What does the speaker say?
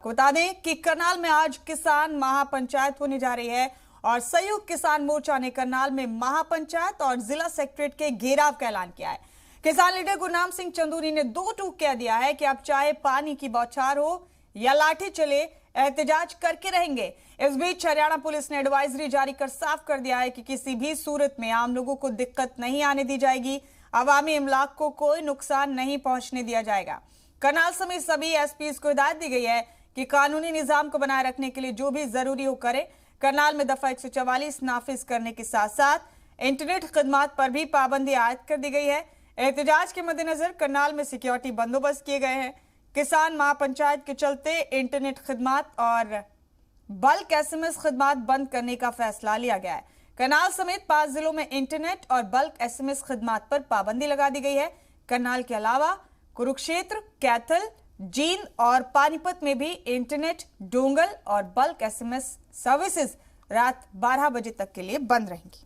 आपको बता दें कि करनाल में आज किसान महापंचायत होने जा रही है और संयुक्त किसान मोर्चा ने करनाल में महापंचायत और जिला सेक्रेटरीट के घेराव का ऐलान किया है। किसान लीडर गुरनाम सिंह चंदूरी ने दो टूक कह दिया है कि अब चाहे पानी की बौछार हो या लाठी चले, एहतजाज करके रहेंगे। इस बीच हरियाणा पुलिस ने एडवाइजरी जारी कर साफ कर दिया है कि किसी भी सूरत में आम लोगों को दिक्कत नहीं आने दी जाएगी। अवामी इमलाक को कोई नुकसान नहीं पहुंचने दिया जाएगा। करनाल समेत सभी एसपीज को हिदायत दी गई है कि कानूनी निजाम को बनाए रखने के लिए जो भी जरूरी हो करे। करनाल में दफा 144 नाफिज करने के साथ साथ इंटरनेट खिदमात पर भी पाबंदी आयद कर दी गई है। एहतजाज के मद्देनजर करनाल में सिक्योरिटी बंदोबस्त किए गए हैं। किसान महापंचायत के चलते इंटरनेट खिदमात और बल्क एसएमएस खिदमात बंद करने का फैसला लिया गया है। करनाल समेत 5 जिलों में इंटरनेट और बल्क एसएमएस खिदमात पर पाबंदी लगा दी गई है। करनाल के अलावा कुरुक्षेत्र, कैथल, जींद और पानीपत में भी इंटरनेट, डोंगल और बल्क एसएमएस सर्विसेज रात 12 बजे तक के लिए बंद रहेंगी।